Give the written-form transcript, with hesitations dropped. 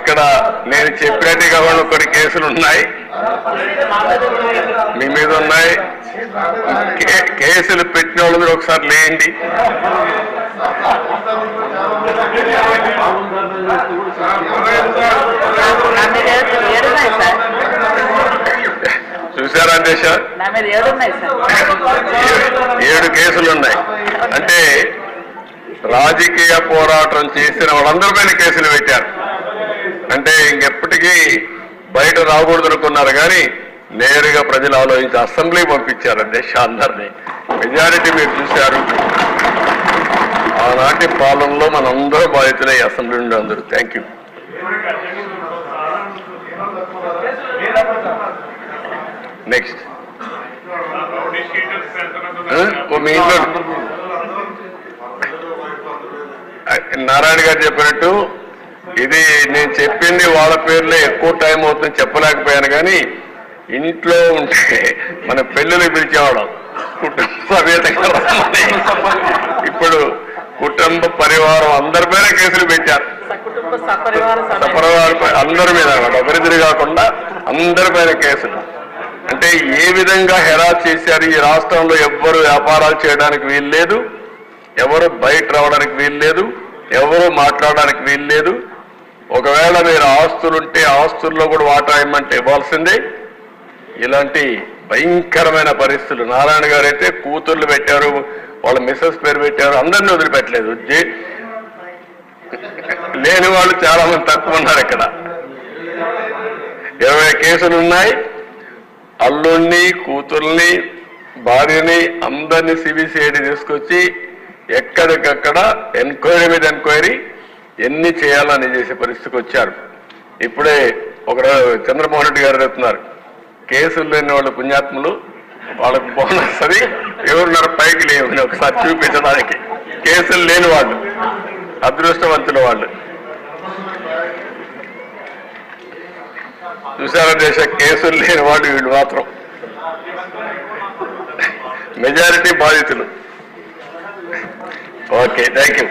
ఇక్కడ నేను చెప్పినట్టుగా కొన్ని కేసులు ఉన్నాయి, మీ మీద ఉన్నాయి. కేసులు పెట్టిన వాళ్ళు మీరు ఒకసారి లేండి. చూసారా దేశ 7 కేసులు ఉన్నాయి. అంటే రాజకీయ పోరాటం చేసిన వాళ్ళందరిపైన కేసులు పెట్టారు. అంటే ఇంకెప్పటికీ బయట రాకూడదు అనుకున్నారు, కానీ నేరుగా ప్రజలు ఆలోచించి అసెంబ్లీ పంపించారు దేశ అందరినీ. మెజారిటీ మీరు చూశారు. ఆనాటి పాలనలో మనందరూ బాధితులే అసెంబ్లీ నుండి అందరూ. Thank you. నెక్స్ట్ మీ ఇంట్లో నారాయణ గారు చెప్పినట్టు ఇది నేను చెప్పింది వాళ్ళ పేర్లే ఎక్కువ టైం అవుతుంది చెప్పలేకపోయాను, కానీ ఇంట్లో ఉంటే మన పెళ్ళిళ్ళు పిలిచేవాళ్ళం కుటుంబ సమేతంగా. ఇప్పుడు కుటుంబ పరివారం అందరిపైన కేసులు పెట్టారు. సపరివారం అందరి మీద ఒకరిద్దరు కాకుండా అందరిపైన కేసులు. అంటే ఏ విధంగా హెరాస్ చేశారు. ఈ రాష్ట్రంలో ఎవ్వరు వ్యాపారాలు చేయడానికి వీలు లేదు, ఎవరు బయట రావడానికి వీలు లేదు, ఎవరు మాట్లాడడానికి వీలు లేదు. ఒకవేళ మీరు ఆస్తులుంటే ఆస్తుల్లో కూడా వాటా ఇవ్వమంటే ఇవ్వాల్సిందే. ఇలాంటి భయంకరమైన పరిస్థితులు. నారాయణ గారు అయితే కూతుర్లు పెట్టారు, వాళ్ళ మిస్సెస్ పేరు పెట్టారు, అందరినీ వదిలిపెట్టలేదు. లేని వాళ్ళు చాలా మంది తక్కువ ఉన్నారు. ఇక్కడ 20 కేసులు ఉన్నాయి. అల్లుణ్ణి, కూతుర్ని, భార్యని అందరినీ సిబిసిఐడి తీసుకొచ్చి ఎక్కడికక్కడ ఎంక్వైరీ మీద ఎంక్వైరీ ఎన్ని చేయాలని చేసే పరిస్థితికి వచ్చారు. ఇప్పుడే ఒక చంద్రమోహన్ రెడ్డి గారు చెప్తున్నారు, కేసులు లేని వాళ్ళు పుణ్యాత్ములు, వాళ్ళకు బోనస్ అది ఎవరున్నారు పైకి లేవని ఒకసారి చూపించడానికి. కేసులు లేని వాళ్ళు అదృష్టవంతుల వాళ్ళు. చూసారా దేశ కేసులు లేని వాళ్ళు వీళ్ళు మాత్రం మెజారిటీ బాధితులు. Okay, thank you.